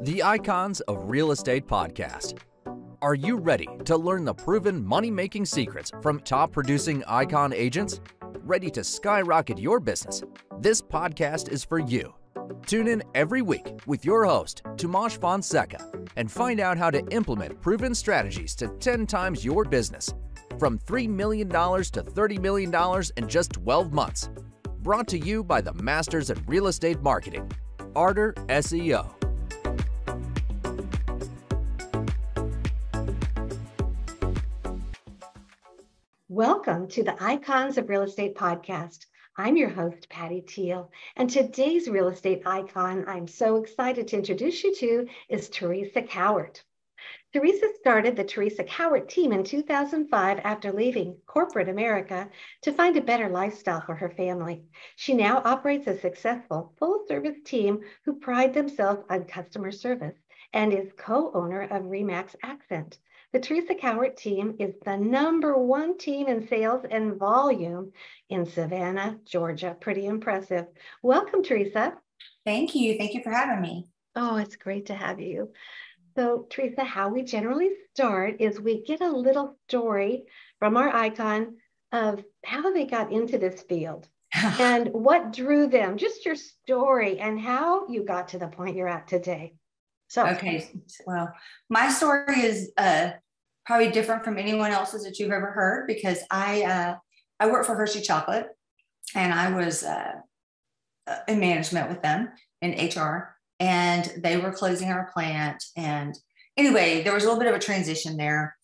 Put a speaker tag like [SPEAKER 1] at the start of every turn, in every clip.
[SPEAKER 1] The Icons of Real Estate Podcast. Are you ready to learn the proven money-making secrets from top-producing Icon agents? Ready to skyrocket your business? This podcast is for you. Tune in every week with your host, Tomasz Fonseca, and find out how to implement proven strategies to 10 times your business. From $3 million to $30 million in just 12 months. Brought to you by the Masters in Real Estate Marketing, Arter SEO.
[SPEAKER 2] Welcome to the Icons of Real Estate podcast. I'm your host, Patty Teal, and today's real estate icon I'm so excited to introduce you to is Teresa Cowart. Teresa started the Teresa Cowart team in 2005 after leaving corporate America to find a better lifestyle for her family. She now operates a successful full-service team who pride themselves on customer service and is co-owner of Remax Accent. The Teresa Cowart team is the #1 team in sales and volume in Savannah, Georgia. Pretty impressive. Welcome, Teresa.
[SPEAKER 3] Thank you. Thank you for having me.
[SPEAKER 2] Oh, it's great to have you. So, Teresa, how we generally start is we get a little story from our icon of how they got into this field and what drew them, just your story and how you got to the point you're at today. So,
[SPEAKER 3] okay. Well, my story is probably different from anyone else's that you've ever heard because I work for Hershey Chocolate and I was in management with them in HR and they were closing our plant. And anyway, there was a little bit of a transition there.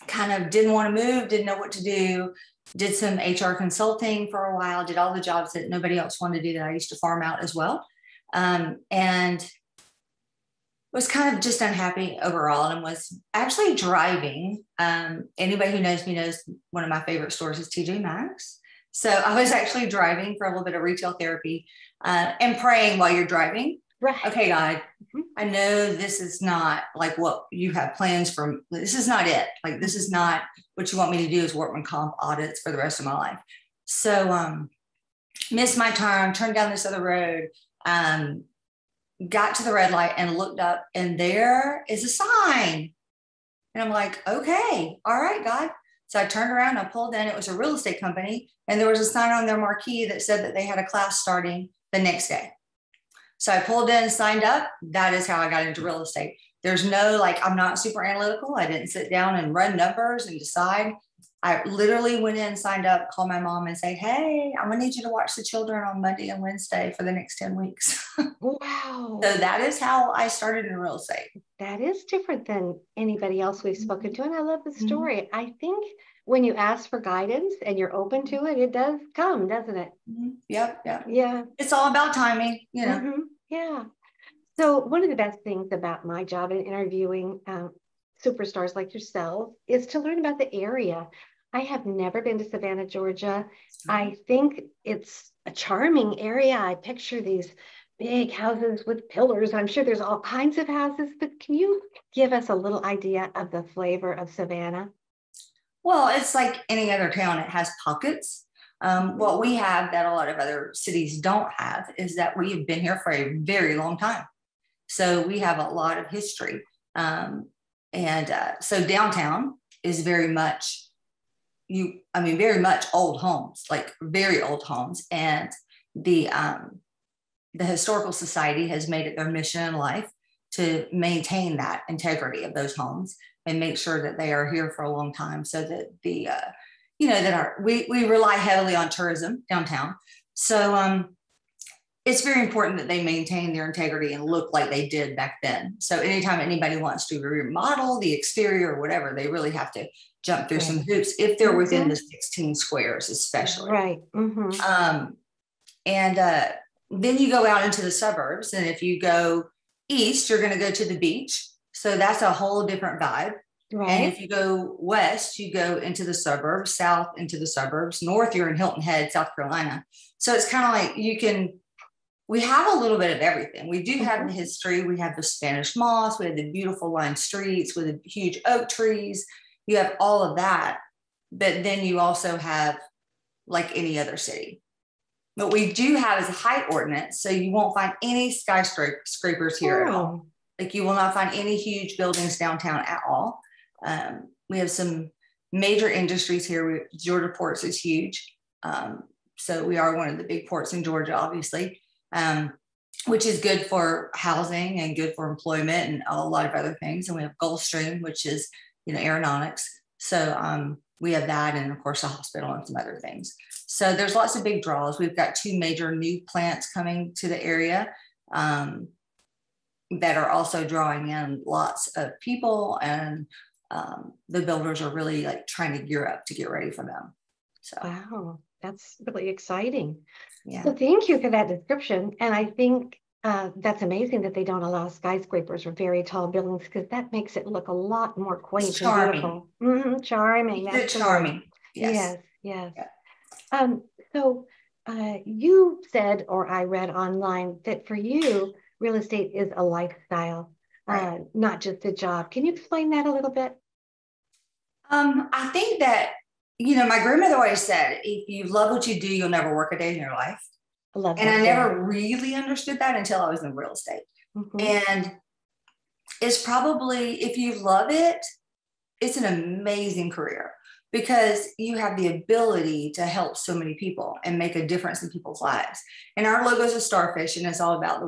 [SPEAKER 3] Kind of didn't want to move, didn't know what to do, did some HR consulting for a while, did all the jobs that nobody else wanted to do that I used to farm out as well. And was kind of just unhappy overall and was actually driving. Anybody who knows me knows one of my favorite stores is TJ Maxx. So I was actually driving for a little bit of retail therapy and praying while you're driving.
[SPEAKER 2] Right.
[SPEAKER 3] Okay, God, I know this is not like what you have plans for. This is not it. Like, this is not what you want me to do is workman comp audits for the rest of my life. So missed my turn, turned down this other road, got to the red light and looked up and there is a sign. And I'm like, okay, all right, God. So I turned around, I pulled in, it was a real estate company. And there was a sign on their marquee that said that they had a class starting the next day. So I pulled in, signed up. That is how I got into real estate. There's no, I'm not super analytical. I didn't sit down and run numbers and decide. I literally went in, signed up, called my mom and said, hey, I'm going to need you to watch the children on Monday and Wednesday for the next 10 weeks.
[SPEAKER 2] Wow.
[SPEAKER 3] So that is how I started in real estate.
[SPEAKER 2] That is different than anybody else we've spoken to. And I love the story. Mm-hmm. I think when you ask for guidance and you're open to it, it does come, doesn't it?
[SPEAKER 3] Mm-hmm. Yep.
[SPEAKER 2] Yeah.
[SPEAKER 3] It's all about timing, you know.
[SPEAKER 2] Mm-hmm. Yeah. So one of the best things about my job in interviewing superstars like yourself is to learn about the area. I have never been to Savannah, Georgia. I think it's a charming area. I picture these big houses with pillars. I'm sure there's all kinds of houses, but can you give us a little idea of the flavor of Savannah?
[SPEAKER 3] Well, it's like any other town. It has pockets. What we have that a lot of other cities don't have is that we have been here for a very long time. So we have a lot of history. So downtown is very much very much old homes, like very old homes. And the Historical Society has made it their mission in life to maintain that integrity of those homes and make sure that they are here for a long time so that we rely heavily on tourism downtown. So it's very important that they maintain their integrity and look like they did back then. So anytime anybody wants to remodel the exterior or whatever, they really have to jump through some hoops if they're within the 16 squares, especially.
[SPEAKER 2] Right. Mm-hmm.
[SPEAKER 3] Then you go out into the suburbs. And if you go east, you're going to go to the beach. So that's a whole different vibe.
[SPEAKER 2] Right.
[SPEAKER 3] And if you go west, you go into the suburbs, south into the suburbs, north, you're in Hilton Head, South Carolina. So it's kind of like we have a little bit of everything. We do have the history. We have the Spanish moss. We have the beautiful lined streets with the huge oak trees. You have all of that. But then you also have like any other city. What we do have is a height ordinance, so you won't find any skyscrapers here at all. Like you will not find any huge buildings downtown at all. We have some major industries here. Georgia ports is huge. So we are one of the big ports in Georgia, obviously, which is good for housing and good for employment and a lot of other things. And we have Gulfstream, which is, aeronautics. So we have that, and of course a hospital and some other things. So there's lots of big draws. We've got 2 major new plants coming to the area that are also drawing in lots of people, and the builders are really like trying to gear up to get ready for them. So
[SPEAKER 2] wow, that's really exciting.
[SPEAKER 3] Yeah.
[SPEAKER 2] So thank you for that description. And I think that's amazing that they don't allow skyscrapers or very tall buildings, because that makes it look a lot more quaint
[SPEAKER 3] It's charming.
[SPEAKER 2] and beautiful. Charming.
[SPEAKER 3] It's charming.
[SPEAKER 2] Yes. Yes. Yeah. So you said, or I read online, that for you, real estate is a lifestyle,
[SPEAKER 3] right.
[SPEAKER 2] Not just a job. Can you explain that a little bit?
[SPEAKER 3] I think that, my grandmother always said, if you love what you do, you'll never work a day in your life.
[SPEAKER 2] I love
[SPEAKER 3] and
[SPEAKER 2] that.
[SPEAKER 3] I never really understood that until I was in real estate. And it's probably, if you love it, it's an amazing career, because you have the ability to help so many people and make a difference in people's lives. And our logo is a starfish, and it's all about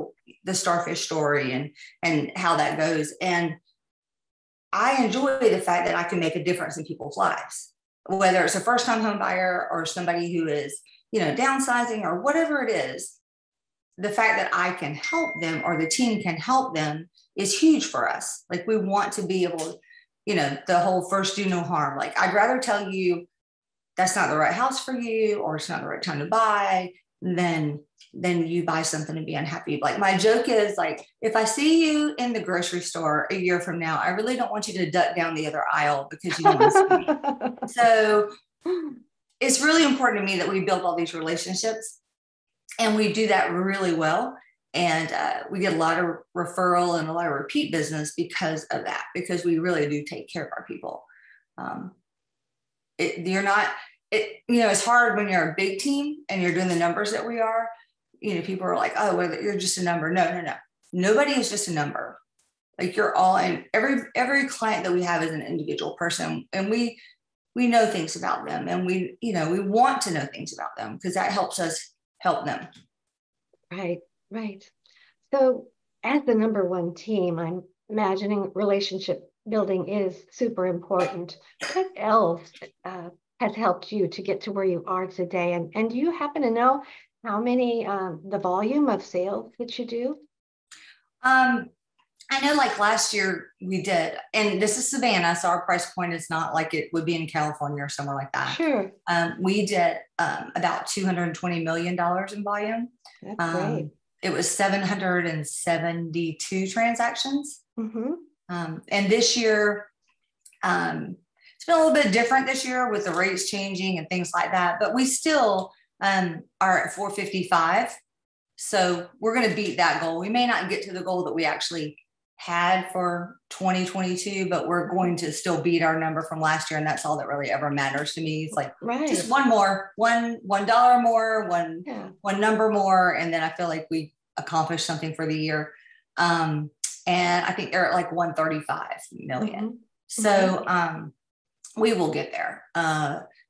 [SPEAKER 3] the starfish story and how that goes. And I enjoy the fact that I can make a difference in people's lives, whether it's a first-time home buyer or somebody who is, downsizing or whatever it is. The fact that I can help them or the team can help them is huge for us. Like, we want to be able, the whole first do no harm. Like, I'd rather tell you that's not the right house for you, or it's not the right time to buy, than you buy something and be unhappy. Like, my joke is, like, if I see you in the grocery store a year from now, I really don't want you to duck down the other aisle because you don't want to see me. So it's really important to me that we build all these relationships, and we do that really well. And we get a lot of referral and a lot of repeat business because of that, because we really do take care of our people. It's hard when you're a big team and you're doing the numbers that we are. People are like, oh, well, you're just a number. No. Nobody is just a number. Like, you're all in. Every client that we have is an individual person, and we know things about them, and we want to know things about them, because that helps us help them.
[SPEAKER 2] Right. So as the number one team, I'm imagining relationship building is super important. What else has helped you to get to where you are today? And do you happen to know how many, the volume of sales that you do?
[SPEAKER 3] I know, like, last year we did, and this is Savannah, so our price point is not like it would be in California or somewhere like that.
[SPEAKER 2] Sure.
[SPEAKER 3] We did about $220 million in volume.
[SPEAKER 2] That's great.
[SPEAKER 3] It was 772 transactions. And this year, it's been a little bit different this year with the rates changing and things like that, but we still are at 455. So we're going to beat that goal. We may not get to the goal that we actually had for 2022, but we're going to still beat our number from last year. And that's all that really ever matters to me. It's like, just one more, $1 more, one number more. And then I feel like we accomplished something for the year. And I think they're at like 135 million. So we will get there.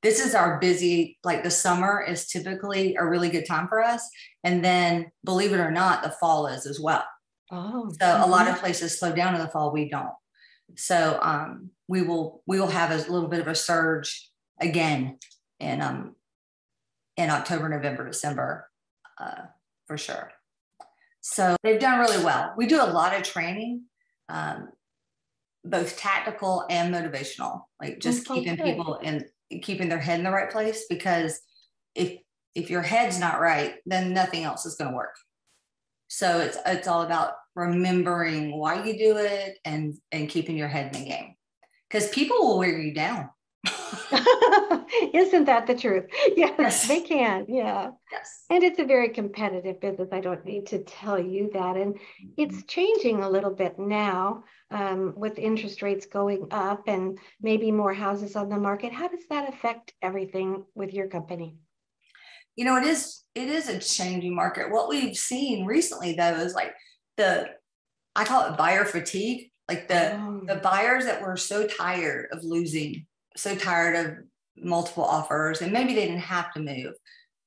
[SPEAKER 3] This is our busy, like, the summer is typically a really good time for us. And then, believe it or not, the fall is as well. So a lot of places slow down in the fall. We don't. So we will have a little bit of a surge again in October, November, December, for sure. So they've done really well. We do a lot of training, both tactical and motivational, like just keeping people keeping their head in the right place, because if your head's not right, then nothing else is going to work. So it's all about remembering why you do it and keeping your head in the game, because people will wear you down.
[SPEAKER 2] Isn't that the truth? Yes, they can. Yeah.
[SPEAKER 3] Yes.
[SPEAKER 2] And it's a very competitive business. I don't need to tell you that. And it's changing a little bit now, with interest rates going up and maybe more houses on the market. How does that affect everything with your company?
[SPEAKER 3] It is a changing market. What we've seen recently, though, is like I call it buyer fatigue. Like the buyers that were so tired of losing, so tired of multiple offers, and maybe they didn't have to move.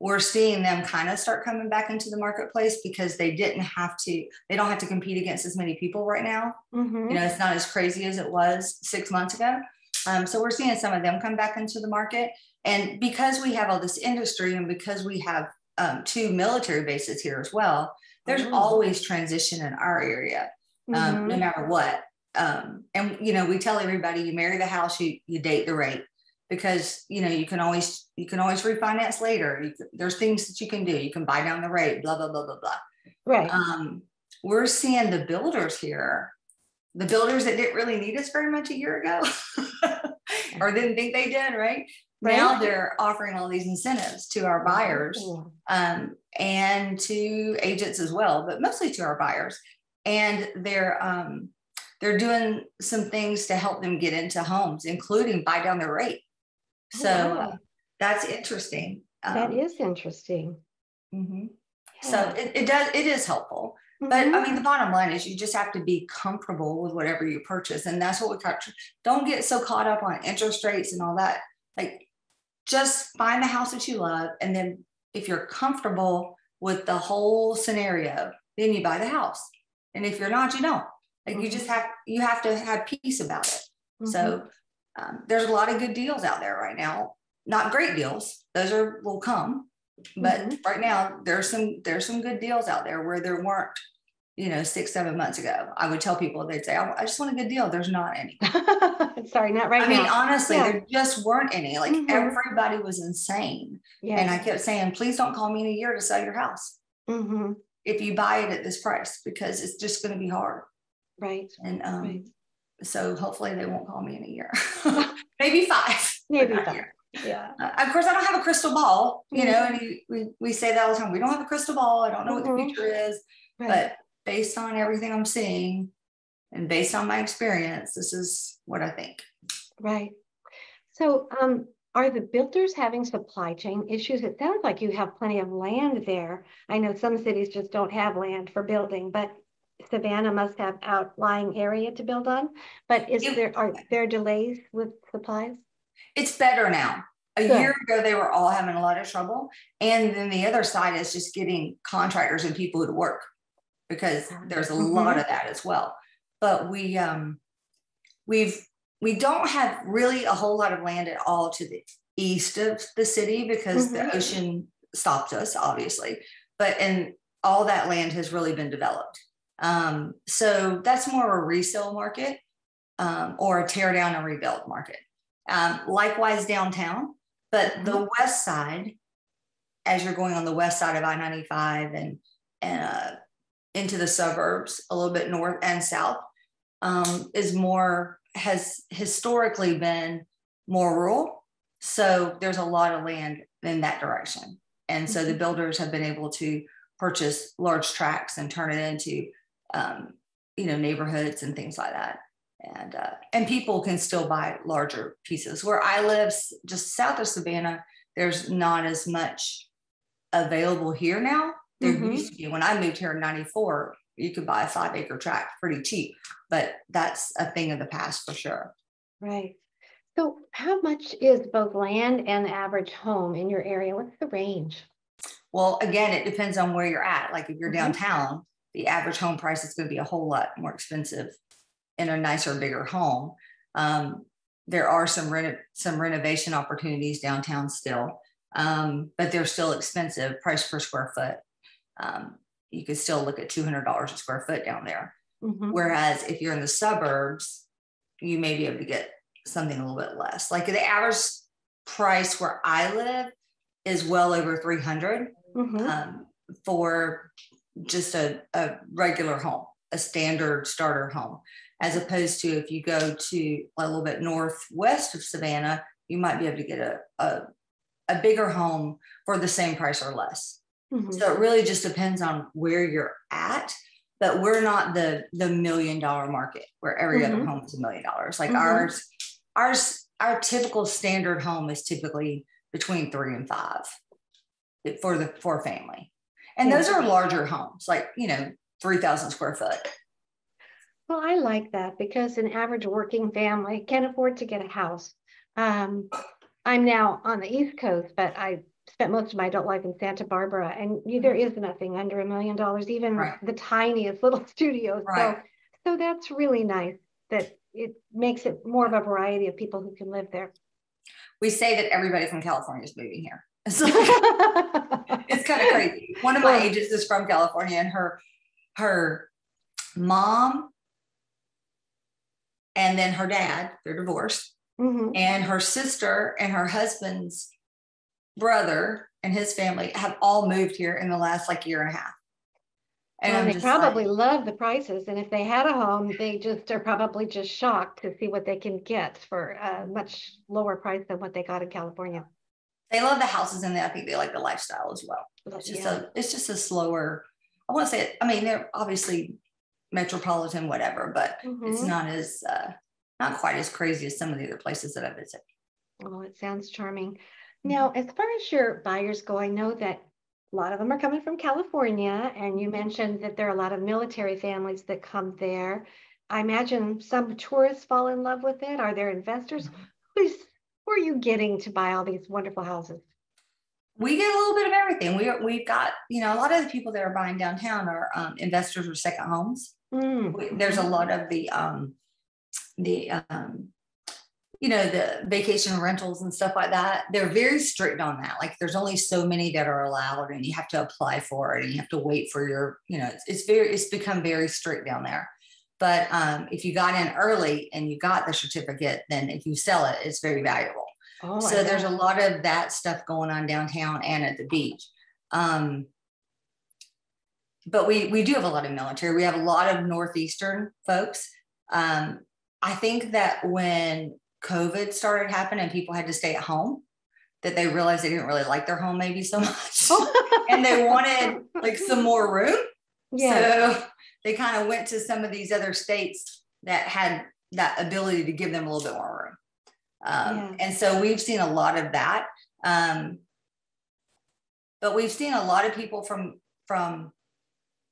[SPEAKER 3] We're seeing them kind of start coming back into the marketplace because they don't have to compete against as many people right now. It's not as crazy as it was 6 months ago. So we're seeing some of them come back into the market. And because we have all this industry and because we have 2 military bases here as well, there's always transition in our area, no matter what. And, we tell everybody, you marry the house, you date the rate. Because you can always refinance later. There's things that you can do. You can buy down the rate, blah blah blah blah blah.
[SPEAKER 2] Right.
[SPEAKER 3] We're seeing the builders here, the builders that didn't really need us very much a year ago, or didn't think they did. Right now, they're offering all these incentives to our buyers, and to agents as well, but mostly to our buyers. And they're doing some things to help them get into homes, including buy down the rate. So that's interesting.
[SPEAKER 2] That is interesting.
[SPEAKER 3] Yeah. So it is helpful. But I mean, the bottom line is you just have to be comfortable with whatever you purchase. And that's what we got. Don't get so caught up on interest rates and all that. Like, just find the house that you love. And then if you're comfortable with the whole scenario, then you buy the house. And if you're not, you don't. Like, you have to have peace about it. So there's a lot of good deals out there right now. Not great deals; those will come. But right now, there's some good deals out there where there weren't, 6-7 months ago. I would tell people, they'd say, I just want a good deal. There's not any.
[SPEAKER 2] Sorry, not right now.
[SPEAKER 3] I mean, honestly, there just weren't any. Like, everybody was insane. And I kept saying, please don't call me in a year to sell your house. If you buy it at this price, because it's just going to be hard. Right. And so hopefully they won't call me in a year. Maybe 5.
[SPEAKER 2] Maybe 5. Yeah.
[SPEAKER 3] Of course, I don't have a crystal ball, and we say that all the time. We don't have a crystal ball. I don't know what the future is, but based on everything I'm seeing and based on my experience, this is what I think.
[SPEAKER 2] Right. So, are the builders having supply chain issues? It sounds like you have plenty of land there. I know some cities just don't have land for building, but Savannah must have outlying area to build on. But are there delays with supplies?
[SPEAKER 3] It's better now. A year ago, they were all having a lot of trouble. And then the other side is just getting contractors and people to work, because there's a lot of that as well. But we don't have really a whole lot of land at all to the east of the city, because the ocean stopped us, obviously. And all that land has really been developed. So that's more of a resale market, or a tear down and rebuild market. Likewise downtown, but the west side, as you're going on the west side of I-95 and into the suburbs, a little bit north and south, has historically been more rural. So there's a lot of land in that direction. And so the builders have been able to purchase large tracts and turn it into neighborhoods and things like that. And people can still buy larger pieces. Where I live, just south of Savannah, there's not as much available here now. There used to be. When I moved here in 94, you could buy a 5-acre tract pretty cheap, but that's a thing of the past for sure.
[SPEAKER 2] Right. So how much is both land and average home in your area? What's the range?
[SPEAKER 3] Well, again, it depends on where you're at. Like, if you're downtown, the average home price is going to be a whole lot more expensive in a nicer, bigger home. There are some renovation opportunities downtown still, but they're still expensive. Price per square foot. You could still look at $200 a square foot down there. Whereas if you're in the suburbs, you may be able to get something a little bit less. Like, the average price where I live is well over $300 for just a regular home, a standard starter home, as opposed to if you go to a little bit northwest of Savannah, you might be able to get a bigger home for the same price or less. So it really just depends on where you're at, but we're not the $1 million market where every other home is $1 million. Like our typical standard home is typically between 3 and 5 for a family. And those are larger homes, like, 3,000 square foot.
[SPEAKER 2] Well, I like that because an average working family can afford to get a house. I'm now on the East Coast, but I spent most of my adult life in Santa Barbara, and there is nothing under $1 million, even
[SPEAKER 3] Right.
[SPEAKER 2] the tiniest little studios.
[SPEAKER 3] Right.
[SPEAKER 2] So that's really nice that it makes it more of a variety of people who can live there.
[SPEAKER 3] We say that everybody from California is moving here. It's, like, it's kind of crazy. One of my agents is from California, and her mom and then her dad, they're divorced, and her sister and her husband's brother and his family have all moved here in the last like year and a half. And
[SPEAKER 2] they probably love the prices. And if they had a home, they just are probably just shocked to see what they can get for a much lower price than what they got in California.
[SPEAKER 3] They love the houses, and I think they like the lifestyle as well. It's just a slower, I want to say it, I mean, they're obviously metropolitan, whatever, but it's not as, not quite as crazy as some of the other places that I visit.
[SPEAKER 2] Oh, it sounds charming. Now, as far as your buyers go, I know that a lot of them are coming from California, and you mentioned that there are a lot of military families that come there. I imagine some tourists fall in love with it. Are there investors? Who are you getting to buy all these wonderful houses?
[SPEAKER 3] We get a little bit of everything. We've got, a lot of the people that are buying downtown are investors or second homes. There's a lot of the vacation rentals and stuff like that. They're very strict on that. Like there's only so many that are allowed, and you have to apply for it, and you have to wait for your, it's become very strict down there. But if you got in early and you got the certificate, then if you sell it, it's very valuable. So there's a lot of that stuff going on downtown and at the beach. But we do have a lot of military. We have a lot of Northeastern folks. I think that when COVID started happening and people had to stay at home, that they realized they didn't really like their home maybe so much. And they wanted like some more room. Yeah. So they kind of went to some of these other states that had that ability to give them a little bit more room. And so we've seen a lot of that. But we've seen a lot of people from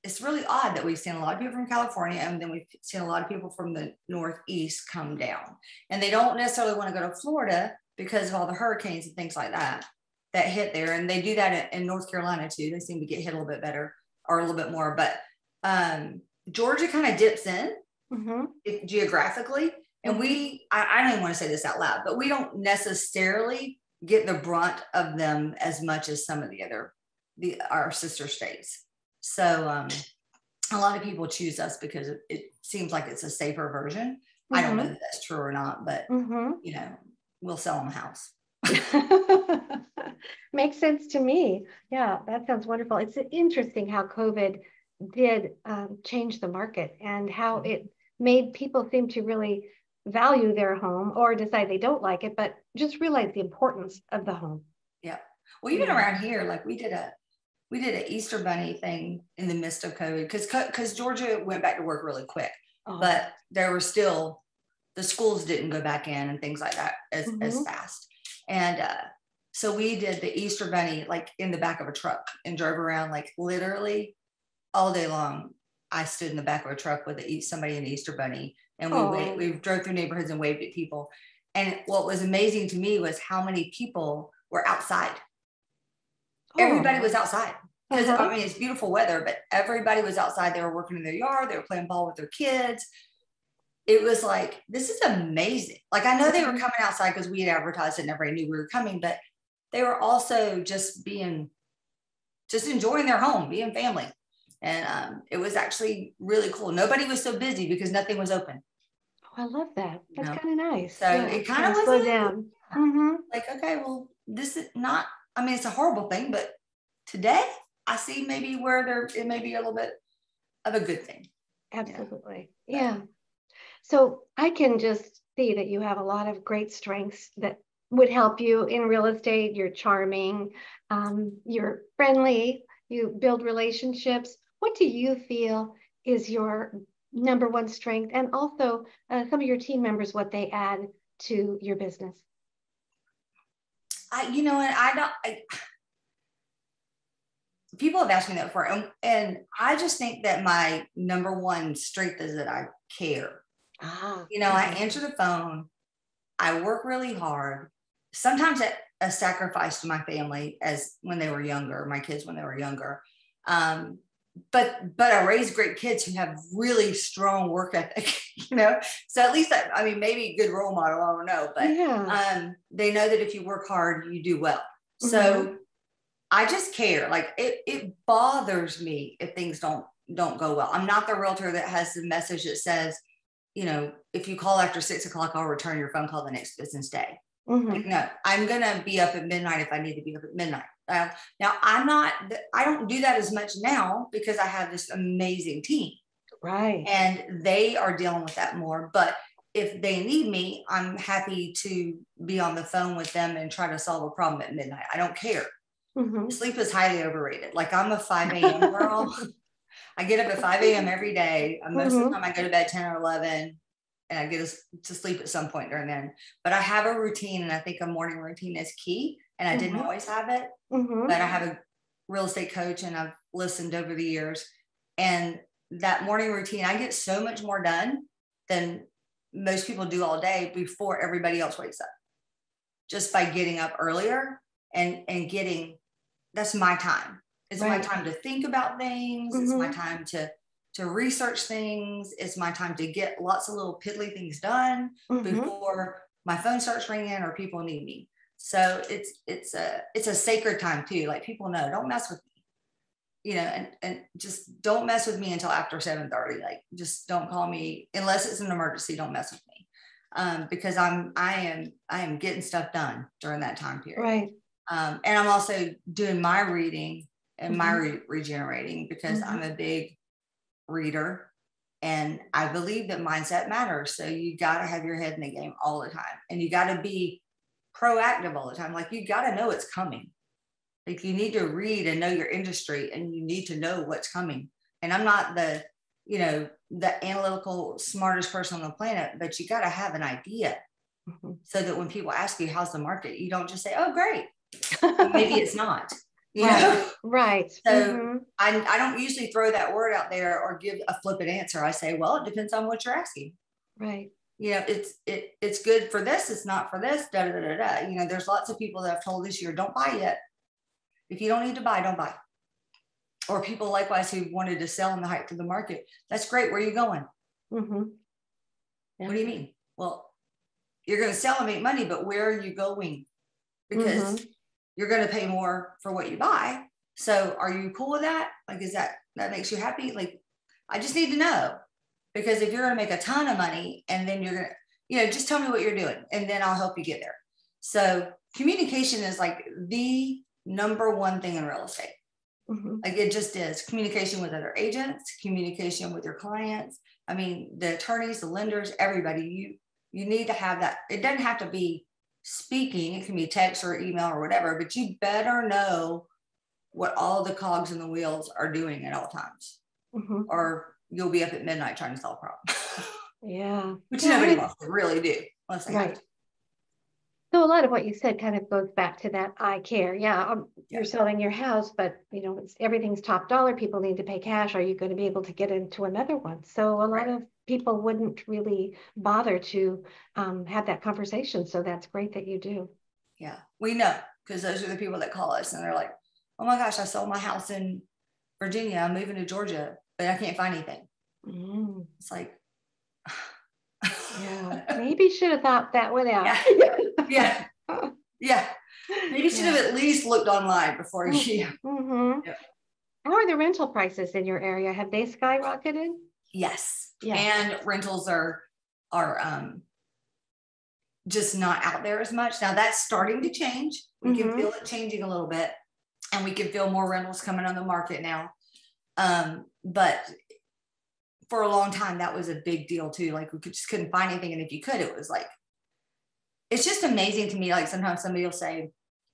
[SPEAKER 3] it's really odd that we've seen a lot of people from California, and then we've seen a lot of people from the Northeast come down, and they don't necessarily want to go to Florida because of all the hurricanes and things like that hit there. And they do that in North Carolina too. They seem to get hit a little bit better or a little bit more, but Georgia kind of dips in geographically. And I don't even want to say this out loud, but we don't necessarily get the brunt of them as much as some of our sister states. So a lot of people choose us because it seems like it's a safer version. I don't know if that's true or not, but we'll sell them a house.
[SPEAKER 2] Makes sense to me. Yeah, that sounds wonderful. It's interesting how COVID did change the market, and how it made people seem to really value their home, or decide they don't like it, but just realize the importance of the home.
[SPEAKER 3] Yeah. Well, even around here, like we did an Easter bunny thing in the midst of COVID, because Georgia went back to work really quick, but there were still, the schools didn't go back in and things like that as fast. And so we did the Easter bunny like in the back of a truck and drove around like literally all day long. I stood in the back of a truck with somebody in the Easter bunny, and we drove through neighborhoods and waved at people. And what was amazing to me was how many people were outside. Everybody was outside, because I mean, it's beautiful weather, but everybody was outside. They were working in their yard. They were playing ball with their kids. It was like, this is amazing. Like, I know they were coming outside because we had advertised it and everybody knew we were coming, but they were also just enjoying their home, being family. And it was actually really cool. Nobody was so busy because nothing was open.
[SPEAKER 2] Oh, I love that. That's kind of nice.
[SPEAKER 3] So it kind of was
[SPEAKER 2] slow down.
[SPEAKER 3] Like, okay, well, this is not, I mean, it's a horrible thing, but today I see maybe where it may be a little bit of a good thing.
[SPEAKER 2] Absolutely. Yeah. So I can just see that you have a lot of great strengths that would help you in real estate. You're charming, you're friendly, you build relationships. What do you feel is your number one strength, and also some of your team members, what they add to your business?
[SPEAKER 3] People have asked me that before, and I just think that my number one strength is that care.
[SPEAKER 2] Okay.
[SPEAKER 3] I answer the phone. I work really hard. Sometimes at a sacrifice to my family as when they were younger, my kids when they were younger. But I raised great kids who have really strong work ethic, so at least maybe a good role model, I don't know, but they know that if you work hard, you do well. So I just care. Like it bothers me if things don't go well. I'm not the realtor that has the message that says, if you call after 6 o'clock, I'll return your phone call the next business day. Like, no, I'm going to be up at midnight if I need to be up at midnight. Now I don't do that as much now because I have this amazing team.
[SPEAKER 2] Right.
[SPEAKER 3] And they are dealing with that more. But if they need me, I'm happy to be on the phone with them and try to solve a problem at midnight. I don't care. Sleep is highly overrated. Like I'm a 5 a.m. girl. I get up at 5 a.m. every day. Most of the time I go to bed 10 or 11 and I get to sleep at some point during then. But I have a routine, and I think a morning routine is key. And I didn't always have it, but I have a real estate coach and I've listened over the years. And that morning routine, I get so much more done than most people do all day before everybody else wakes up, just by getting up earlier and getting, that's my time. It's my time to think about things. It's my time to research things. It's my time to get lots of little piddly things done before my phone starts ringing or people need me. So it's a sacred time too. Like people know, don't mess with me, and just don't mess with me until after 7:30. Like just don't call me unless it's an emergency. Don't mess with me, because I am getting stuff done during that time period.
[SPEAKER 2] Right.
[SPEAKER 3] And I'm also doing my reading and my regenerating because I'm a big reader, and I believe that mindset matters. So you got to have your head in the game all the time, and you got to be proactive all the time. Like you got to know it's coming. Like you need to read and know your industry, and you need to know what's coming. And I'm not the analytical smartest person on the planet, but you got to have an idea so that when people ask you, how's the market? You don't just say, oh, great. Maybe it's not.
[SPEAKER 2] Right.
[SPEAKER 3] So I don't usually throw that word out there or give a flippant answer. I say, well, it depends on what you're asking.
[SPEAKER 2] Right.
[SPEAKER 3] It's good for this. It's not for this. Da, da, da, da. There's lots of people that have told this year, don't buy yet. If you don't need to buy, don't buy. Or people likewise who wanted to sell in the height of the market. That's great. Where are you going? What do you mean? Well, you're going to sell and make money, but where are you going? Because you're going to pay more for what you buy. So are you cool with that? Like, is that makes you happy? Like, I just need to know, because if you're going to make a ton of money and then you're going to, just tell me what you're doing and then I'll help you get there. So communication is like the number one thing in real estate. Like it just is. Communication with other agents, communication with your clients. I mean, the attorneys, the lenders, everybody, you need to have that. It doesn't have to be speaking. It can be text or email or whatever, but you better know what all the cogs in the wheels are doing at all times, or you'll be up at midnight trying to solve problems.
[SPEAKER 2] Yeah.
[SPEAKER 3] Which nobody wants to really do. Unless they have to.
[SPEAKER 2] So a lot of what you said kind of goes back to that I care. You're selling your house, but everything's top dollar. People need to pay cash. Are you going to be able to get into another one? So a lot of people wouldn't really bother to have that conversation. So that's great that you do.
[SPEAKER 3] Yeah, we know, because those are the people that call us and they're like, oh my gosh, I sold my house in Virginia. I'm moving to Georgia, but I can't find anything. It's like,
[SPEAKER 2] maybe should have thought that one out.
[SPEAKER 3] Yeah. Maybe should have at least looked online before you.
[SPEAKER 2] How are the rental prices in your area? Have they skyrocketed?
[SPEAKER 3] Yes. And rentals are just not out there as much. Now that's starting to change. We can feel it changing a little bit, and we can feel more rentals coming on the market now. But for a long time, that was a big deal too. Like we just couldn't find anything. And if you could, it was like, it's just amazing to me. Like sometimes somebody will say,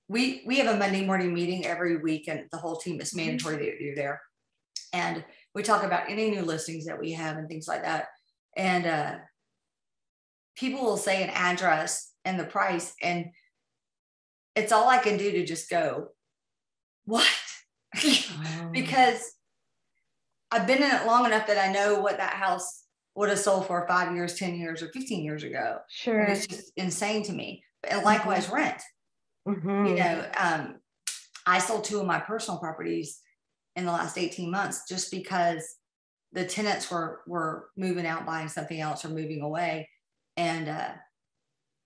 [SPEAKER 3] we have a Monday morning meeting every week, and the whole team is mandatory that you're there. And we talk about any new listings that we have and things like that. And people will say an address and the price, and it's all I can do to just go, what? Because I've been in it long enough that I know what that house would have sold for 5 years, 10 years, or 15 years ago.
[SPEAKER 2] Sure.
[SPEAKER 3] And it's just insane to me. And likewise, rent. You know, I sold 2 of my personal properties in the last 18 months just because the tenants were moving out, buying something else, or moving away. And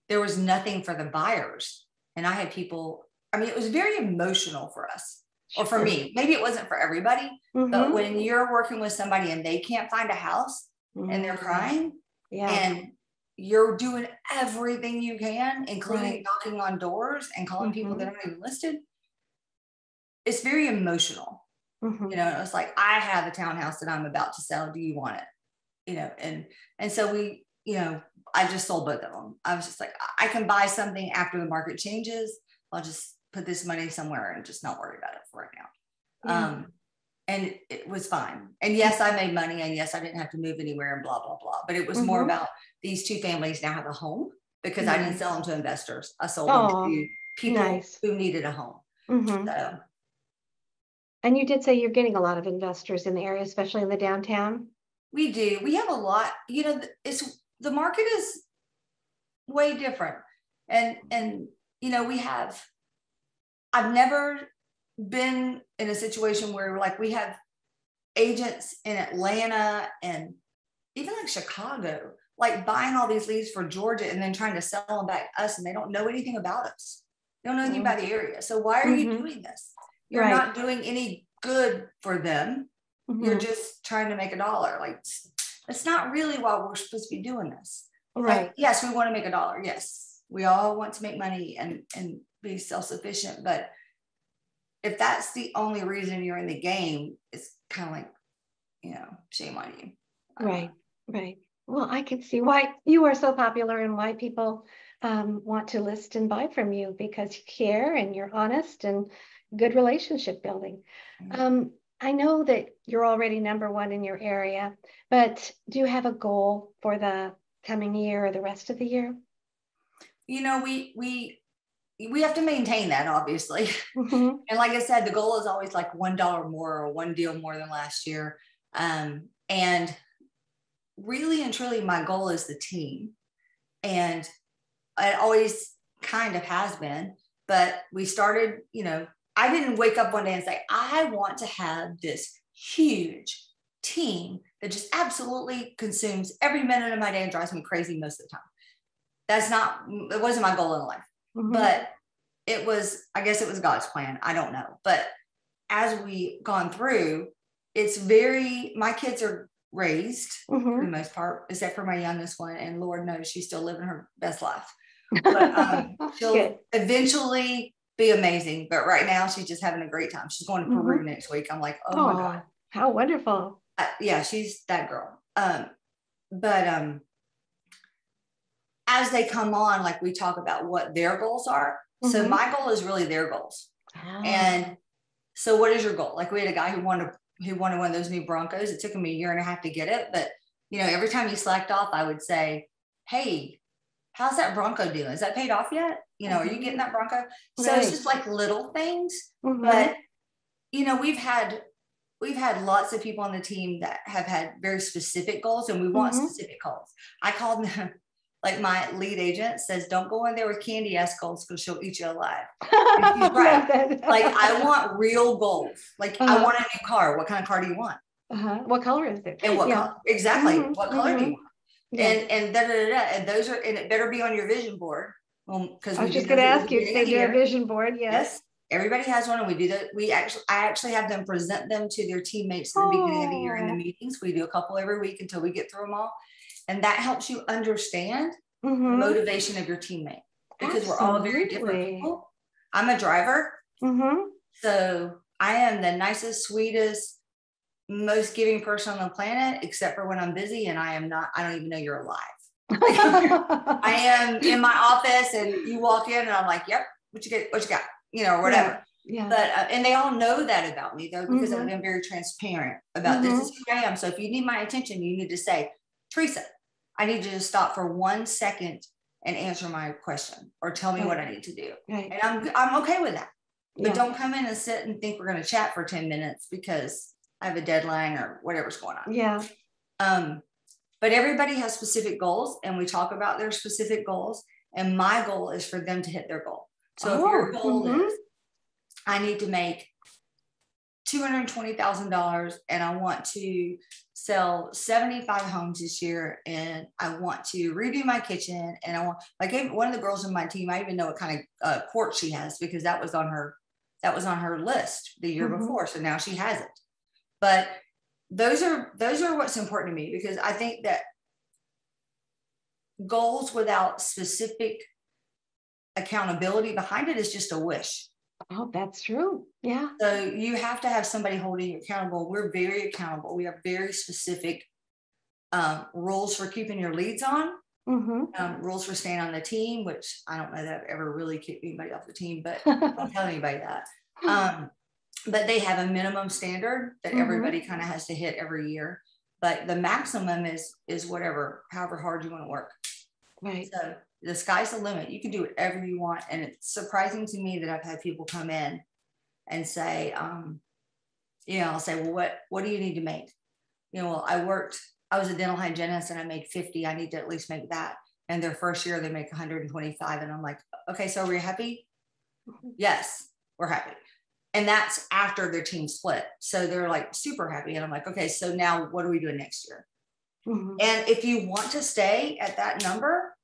[SPEAKER 3] there was nothing for the buyers. And I had people, I mean, it was very emotional for us, or for me. Maybe it wasn't for everybody, but when you're working with somebody and they can't find a house and they're crying, and you're doing everything you can, including knocking on doors and calling people that aren't even listed, it's very emotional. You know, it's like, I have a townhouse that I'm about to sell. Do you want it? You know, and so we, you know, I just sold both of them. I was just like, I can buy something after the market changes. I'll just put this money somewhere and just not worry about it for right now. And it was fine. And yes, I made money, and yes, I didn't have to move anywhere and blah, blah, blah. But it was more about these 2 families now have a home, because I didn't sell them to investors. I sold them to people who needed a home. So.
[SPEAKER 2] And you did say you're getting a lot of investors in the area, especially in the downtown.
[SPEAKER 3] We do. We have a lot. You know, the market is way different, and you know, I've never been in a situation where, like, we have agents in Atlanta and even like Chicago, like buying all these leads for Georgia and then trying to sell them back to us, and they don't know anything about us. They don't know anything about the area. So why are you doing this? You're not doing any good for them. You're just trying to make $1. Like, it's not really why we're supposed to be doing this.
[SPEAKER 2] Right.
[SPEAKER 3] Like, yes, we want to make $1. Yes, we all want to make money and be self-sufficient. But if that's the only reason you're in the game, it's kind of like, you know, shame on you.
[SPEAKER 2] Right. Well, I can see why you are so popular and why people want to list and buy from you, because you care and you're honest and good relationship building. I know that you're already #1 in your area, but do you have a goal for the coming year or the rest of the year?
[SPEAKER 3] You know, we have to maintain that, obviously. And like I said, the goal is always like $1 more or 1 deal more than last year. And really and truly, my goal is the team. And it always kind of has been, but we started, you know, I didn't wake up one day and say, I want to have this huge team that just absolutely consumes every minute of my day and drives me crazy most of the time. It wasn't my goal in life, but it was, I guess it was God's plan. I don't know. But as we gone through, my kids are raised for the most part, except for my youngest one. And Lord knows she's still living her best life. But she'll eventually be amazing. But right now she's just having a great time. She's going to Peru next week. I'm like, oh my God.
[SPEAKER 2] How wonderful.
[SPEAKER 3] Yeah, she's that girl. But as they come on, like, we talk about what their goals are. So my goal is really their goals. And so what is your goal? Like, we had a guy who wanted one of those new Broncos. It took him 1.5 years to get it. But, you know, every time he slacked off, I would say, hey, how's that Bronco doing? Is that paid off yet? You know, are you getting that Bronco? So it's just like little things. But, you know, we've had lots of people on the team that have had very specific goals, and we want specific goals. I called them, like, my lead agent says, don't go in there with candy ass goals because she'll eat you alive. And she's right. Like, I want real goals. Like, I want a new car. What kind of car do you want?
[SPEAKER 2] What color is it?
[SPEAKER 3] And what color? Exactly. What color do you want? And and those are, and it better be on your vision board. Because
[SPEAKER 2] I was just going to ask you if they do a vision board. Yes.
[SPEAKER 3] Everybody has one, and we do that. I actually have them present them to their teammates at the beginning of the year in the meetings. We do a couple every week until we get through them all, and that helps you understand the motivation of your teammate, because we're all very different people. I'm a driver, so I am the nicest, sweetest, most giving person on the planet, except for when I'm busy, and I don't even know you're alive. I am in my office, and you walk in, and I'm like, yep, what you got, you know, or whatever. But and they all know that about me, though, because I've been very transparent about this is who I am. So if you need my attention, you need to say, Teresa, I need you to stop for 1 second and answer my question, or tell me what I need to do. And I'm okay with that. But don't come in and sit and think we're going to chat for 10 minutes because I have a deadline or whatever's going on. but everybody has specific goals, and we talk about their specific goals. And my goal is for them to hit their goal. So if your goal is, I need to make $220,000 and I want to sell 75 homes this year, and I want to redo my kitchen, and I want, like, one of the girls in my team, I even know what kind of quart she has, because that was on her list the year before. So now she has it. But those are what's important to me, because I think that goals without specific accountability behind it is just a wish.
[SPEAKER 2] Oh, that's true. Yeah.
[SPEAKER 3] So you have to have somebody holding you accountable. We're very accountable. We have very specific rules for keeping your leads on, rules for staying on the team, which I don't know that I've ever really kicked anybody off the team, but don't tell anybody that. But they have a minimum standard that everybody kind of has to hit every year. But the maximum is whatever, however hard you want to work.
[SPEAKER 2] Right.
[SPEAKER 3] So the sky's the limit. You can do whatever you want. And it's surprising to me that I've had people come in and say, I'll say, well, what do you need to make? Well, I was a dental hygienist and I made 50. I need to at least make that. And their first year they make 125. And I'm like, okay, so are you happy? Yes, we're happy. And that's after their team split. So they're like super happy. And I'm like, okay, so now what are we doing next year? And if you want to stay at that number,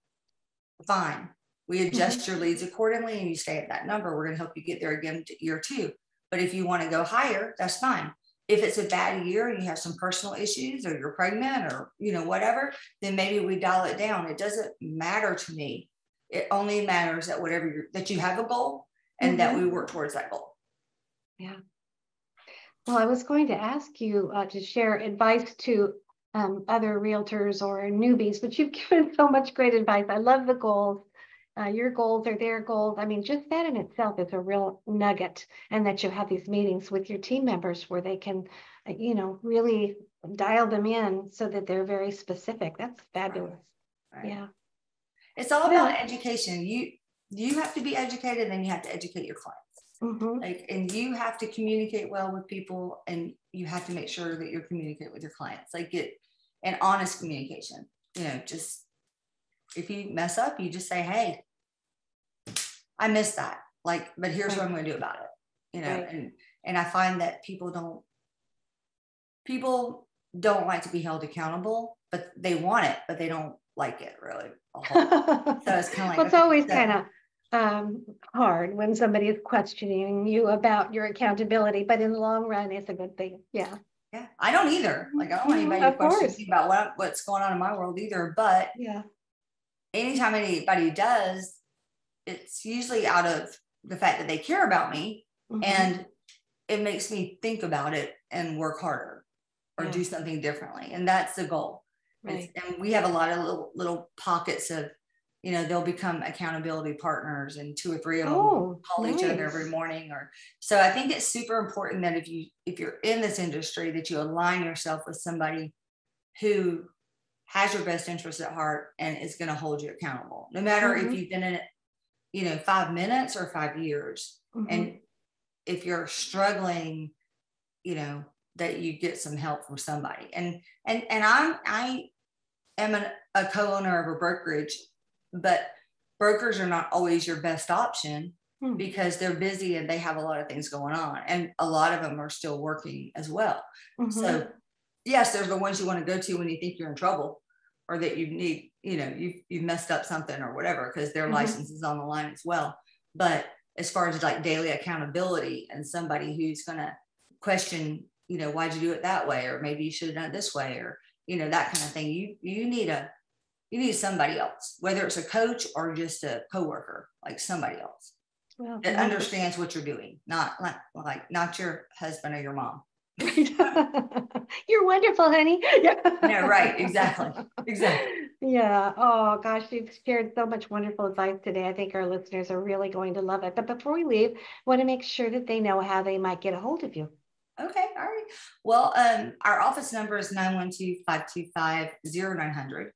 [SPEAKER 3] fine. We adjust your leads accordingly and you stay at that number. We're going to help you get there again to year 2. But if you want to go higher, that's fine. If it's a bad year and you have some personal issues, or you're pregnant, or, whatever, then maybe we dial it down. It doesn't matter to me. It only matters that that you have a goal and that we work towards that goal.
[SPEAKER 2] Yeah. Well, I was going to ask you to share advice to other realtors or newbies, but you've given so much great advice. I love the goals. Your goals are their goals. I mean, just that in itself is a real nugget, and that you have these meetings with your team members where they can, really dial them in so that they're very specific. That's fabulous. Right. Yeah.
[SPEAKER 3] It's all about education. You have to be educated, and you have to educate your clients. And you have to communicate well with people, and you have to make sure that you're communicating with your clients, get an honest communication. Just if you mess up, you just say, hey, I missed that. But here's what I'm going to do about it. And I find that people don't like to be held accountable, but they want it, but they don't like it really. So it's kind of
[SPEAKER 2] well, it's always kind of hard when somebody is questioning you about your accountability, but in the long run, it's a good thing. Yeah.
[SPEAKER 3] Yeah. I don't either. I don't want anybody to question me about what's going on in my world either. But anytime anybody does, it's usually out of the fact that they care about me, and it makes me think about it and work harder or do something differently. And that's the goal. Right. And we have a lot of little pockets of, they'll become accountability partners, and 2 or 3 of them call each other every morning. So I think it's super important that if you're in this industry, that you align yourself with somebody who has your best interests at heart and is going to hold you accountable, no matter if you've been in it, 5 minutes or 5 years. And if you're struggling, that you get some help from somebody. And I am a co-owner of a brokerage, but brokers are not always your best option because they're busy and they have a lot of things going on. And a lot of them are still working as well. So yes, there's the ones you want to go to when you think you're in trouble, or that you need, you've messed up something or whatever, because their license is on the line as well. But as far as daily accountability and somebody who's going to question, why'd you do it that way? Or maybe you should have done it this way, or, that kind of thing. You need somebody else, whether it's a coach or just a coworker, somebody else that understands what you're doing, not your husband or your mom.
[SPEAKER 2] You're wonderful, honey.
[SPEAKER 3] Yeah, right. Exactly.
[SPEAKER 2] Yeah. Oh gosh, you've shared so much wonderful advice today. I think our listeners are really going to love it. But before we leave, I want to make sure that they know how they might get a hold of you.
[SPEAKER 3] Okay. All right. Well, our office number is 912-525-0900.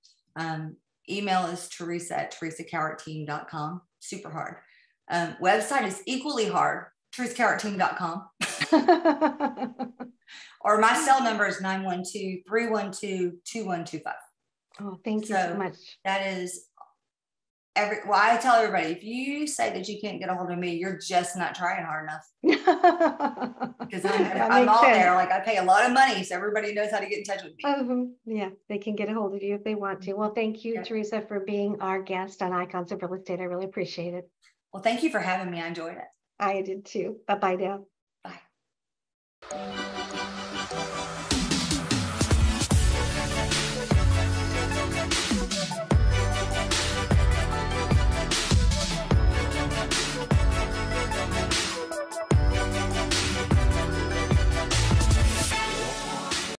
[SPEAKER 3] Email is Teresa@teresacowartteam.com. Super hard. Website is equally hard, teresacowartteam.com. Or my cell number is 912-312-2125.
[SPEAKER 2] Oh, thank you so much.
[SPEAKER 3] That is well, I tell everybody, if you say that you can't get a hold of me, you're just not trying hard enough. Because I'm all there. Like, I pay a lot of money, so everybody knows how to get in touch with me.
[SPEAKER 2] Yeah, they can get a hold of you if they want to. Well, thank you, Teresa, for being our guest on Icons of Real Estate. I really appreciate it.
[SPEAKER 3] Well, thank you for having me. I enjoyed it.
[SPEAKER 2] I did too. Bye-bye now.
[SPEAKER 3] Bye.